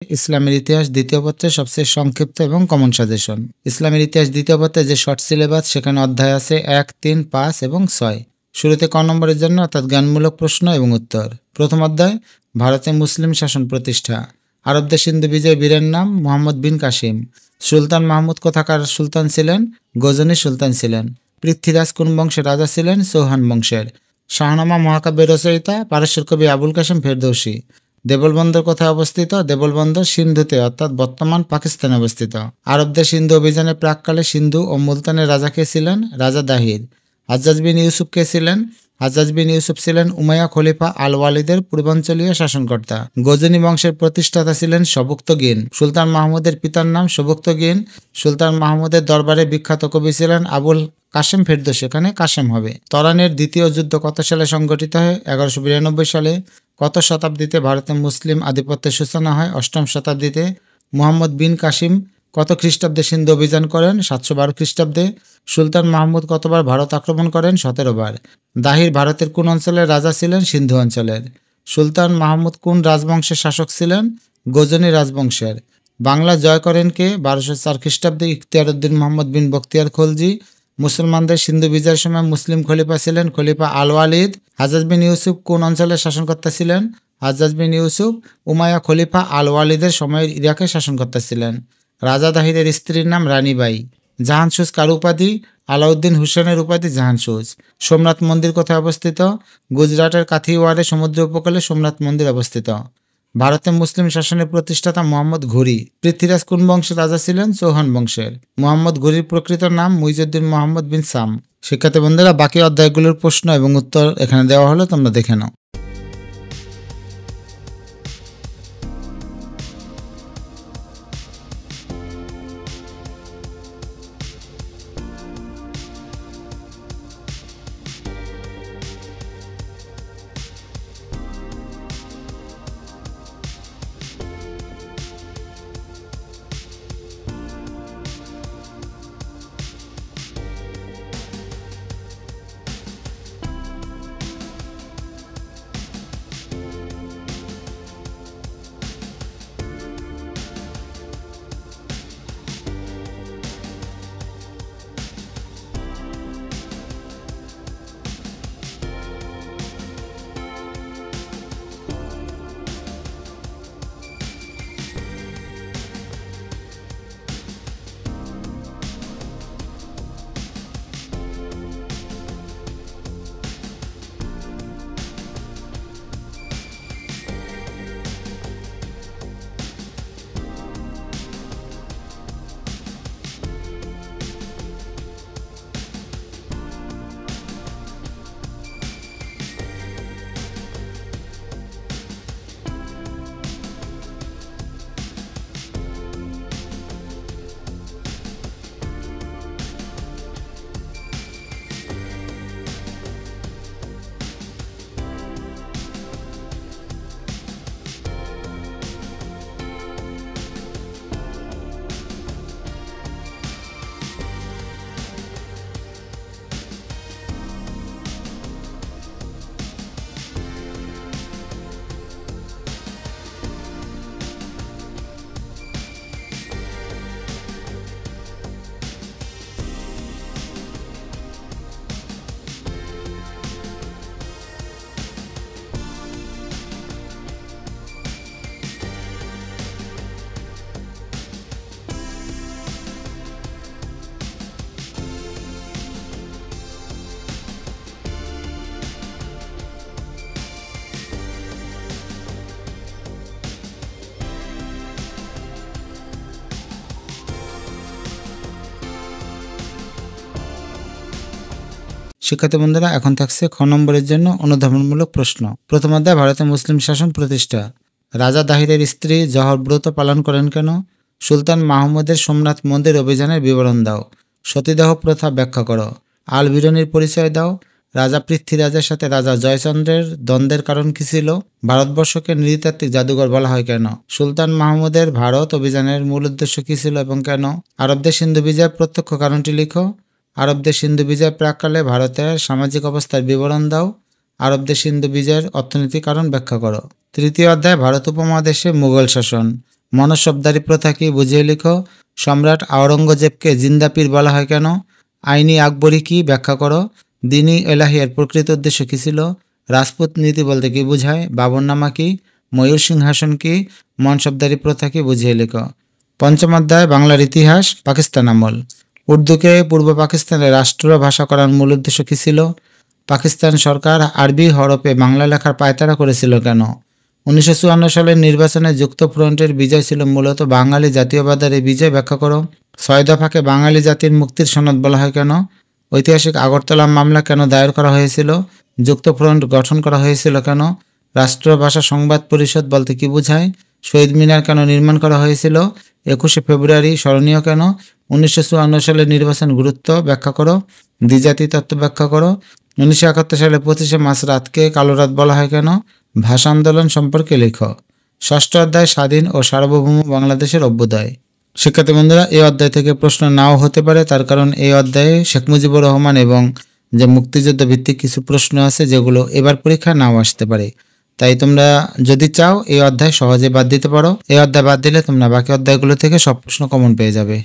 ইসলামের ইতিহাস দ্বিতীয় পত্রের সবচেয়ে সংক্ষিপ্ত এবং কমন সাজেশন। ইসলামের ইতিহাস দ্বিতীয় পত্রে যে শর্ট সিলেবাস, সেখানে অধ্যায় আছে 1, 3, 5 এবং 6। শুরুতে ক নম্বরের জন্য অর্থাৎ জ্ঞানমূলক প্রশ্ন এবং উত্তর। প্রথম অধ্যায়, ভারতে মুসলিম শাসন প্রতিষ্ঠা। আরবদের সিন্ধু বিজয় বীরের নাম মুহাম্মদ বিন কাসিম। সুলতান মাহমুদ কোথাকার সুলতান ছিলেন? গজনীর সুলতান ছিলেন। পৃথ্বীরাজ কোন বংশের রাজা ছিলেন? চৌহান বংশের। শাহনামা মহাকাব্যের রচয়িতা পারস্যের কবি আবুল কাসেম ফেরদৌসী। দেবলবন্দর কোথায় অবস্থিত? দেবলবন্দর সিন্ধুতে অর্থাৎ বর্তমান পাকিস্তানে অবস্থিত। আরবদের সিন্ধু অভিযানের প্রাককালে সিন্ধু ও মুলতানের রাজা কে ছিলেন? রাজা দাহির। হাজ্জাজ বিন ইউসুফ কে ছিলেন? হাজ্জাজ বিন ইউসুফ ছিলেন উমাইয়া খলিফা আল ওয়ালিদের পূর্বাঞ্চলীয় শাসনকর্তা। গজনী বংশের প্রতিষ্ঠাতা ছিলেন সবুক্তগিন। সুলতান মাহমুদের পিতার নাম সবুক্তগিন। সুলতান মাহমুদের দরবারে বিখ্যাত কবি ছিলেন আবুল কাসেম ফেরদৌসী, এখানে কাসেম হবে। তরানের দ্বিতীয় যুদ্ধ কত সালে সংঘটিত হয়? 1192 সালে। কত শতাব্দীতে ভারতে মুসলিম আধিপত্যের সূচনা হয়? 8ম শতাব্দীতে। মুহাম্মদ বিন কাসিম কত খ্রিস্টাব্দে সিন্ধু অভিযান করেন? 712 খ্রিস্টাব্দে। সুলতান মাহমুদ কতবার ভারত আক্রমণ করেন? 17 বার। দাহির ভারতের কোন অঞ্চলের রাজা ছিলেন? সিন্ধু অঞ্চলের। সুলতান মাহমুদ কোন রাজবংশের শাসক ছিলেন? গজনী রাজবংশের। বাংলা জয় করেন কে? 1204 খ্রিস্টাব্দে ইখতিয়ার উদ্দিন মোহাম্মদ বিন বখতিয়ার খলজি। মুসলমানদের সিন্ধু বিজয়ের সময় মুসলিম খলিফা ছিলেন খলিফা আল ওয়ালিদ। হাজ্জাজ বিন ইউসুফ কোন অঞ্চলের শাসনকর্তা ছিলেন? হাজ্জাজ বিন ইউসুফ উমাইয়া খলিফা আল ওয়ালিদের সময়ের ইরাকের শাসনকর্তা ছিলেন। রাজা দাহিরের স্ত্রীর নাম রানীবাই। জাহানসুজ কার উপাধি? আলাউদ্দিন হুসেনের উপাধি জাহানসুজ। সোমনাথ মন্দির কোথায় অবস্থিত? গুজরাটের কাথিওয়াড়ে সমুদ্র উপকূলে সোমনাথ মন্দির অবস্থিত। ভারতে মুসলিম শাসনের প্রতিষ্ঠাতা মোহাম্মদ ঘুরি। পৃথ্বীরাজ কোন বংশের রাজা ছিলেন? চৌহান বংশের। মোহাম্মদ ঘুরির প্রকৃত নাম মুইজউদ্দিন মোহাম্মদ বিন সাম। শিক্ষার্থী বন্ধুরা, বাকি অধ্যায়গুলোর প্রশ্ন এবং উত্তর এখানে দেওয়া হলো, তোমরা দেখে নাও। শিক্ষার্থী বন্ধুরা, এখন থাকছে খ নম্বরের জন্য অনুধাবনমূলক প্রশ্ন। প্রথম অধ্যায়, ভারতে মুসলিম শাসন প্রতিষ্ঠা। রাজা দাহিরের স্ত্রী জহর ব্রত পালন করেন কেন? সুলতান মাহমুদের সোমনাথ মন্দির অভিযানের বিবরণ দাও। সতীদাহ প্রথা ব্যাখ্যা করো। আল বিরনির পরিচয় দাও। রাজা পৃথ্বীরাজের সাথে রাজা জয়চন্দ্রের দ্বন্দ্বের কারণ কী ছিল? ভারতবর্ষকে নৃতাত্ত্বিক জাদুঘর বলা হয় কেন? সুলতান মাহমুদের ভারত অভিযানের মূল উদ্দেশ্য কী ছিল এবং কেন? আরবদের সিন্ধু বিজয়ের প্রত্যক্ষ কারণটি লিখো। আরবদের সিন্ধু বিজয়ের প্রাক্কালে ভারতের সামাজিক অবস্থার বিবরণ দাও। আরবদের সিন্ধু বিজয়ের অর্থনৈতিক কারণ ব্যাখ্যা করো। তৃতীয় অধ্যায়, ভারত উপমহাদেশে মুঘল শাসন। মনসবদারি প্রথা কি বুঝিয়ে লিখো। সম্রাট আওরঙ্গজেবকে জিন্দা পীর বলা হয় কেন? আইনি আকবরী কি ব্যাখ্যা করো। দিনী এলাহিয়ার প্রকৃত উদ্দেশ্য কী ছিল? রাজপুত নীতি বলতে কী বোঝায়? বাবরনামা কি? ময়ূর সিংহাসন কি? মনসবদারি প্রথা কি বুঝিয়ে লিখো। পঞ্চম অধ্যায় বাংলার ইতিহাস, পাকিস্তান আমল। উর্দুকে পূর্ব পাকিস্তানের রাষ্ট্রভাষা করার মূল উদ্দেশ্য কী ছিল? পাকিস্তান সরকার আরবি হরফে বাংলা লেখার পায়তারা করেছিল কেন? 1954 সালের নির্বাচনে যুক্তফ্রন্টের বিজয় ছিল মূলত বাঙালি জাতীয়বাদের এই বিজয় ব্যাখ্যা করো। 6 দফাকে বাঙালি জাতির মুক্তির সনদ বলা হয় কেন? ঐতিহাসিক আগরতলা মামলা কেন দায়ের করা হয়েছিল? যুক্তফ্রন্ট গঠন করা হয়েছিল কেন? রাষ্ট্রভাষা সংবাদ পরিষদ বলতে কী বোঝায়? শহীদ মিনার কেন নির্মাণ করা হয়েছিল? 21শে ফেব্রুয়ারি স্মরণীয় কেন? 1954 সালের নির্বাচন গুরুত্ব ব্যাখ্যা করো। দ্বিজাতি তত্ত্ব ব্যাখ্যা করো। 1971 সালে 25শে মার্চ রাতকে কালো রাত বলা হয় কেন? ভাষা আন্দোলন সম্পর্কে লেখো। ষষ্ঠ অধ্যায় স্বাধীন ও সার্বভৌম বাংলাদেশের অভ্যুদয়। শিক্ষার্থী বন্ধুরা, এই অধ্যায় থেকে প্রশ্ন নাও হতে পারে, তার কারণ এই অধ্যায়ে শেখ মুজিবুর রহমান এবং যে মুক্তিযুদ্ধ ভিত্তিক কিছু প্রশ্ন আছে যেগুলো এবার পরীক্ষা নাও আসতে পারে। তাই তোমরা যদি চাও এই অধ্যায় সহজে বাদ দিতে পারো। এই অধ্যায় বাদ দিলে তোমরা বাকি অধ্যায়গুলো থেকে সব প্রশ্ন কমন পেয়ে যাবে।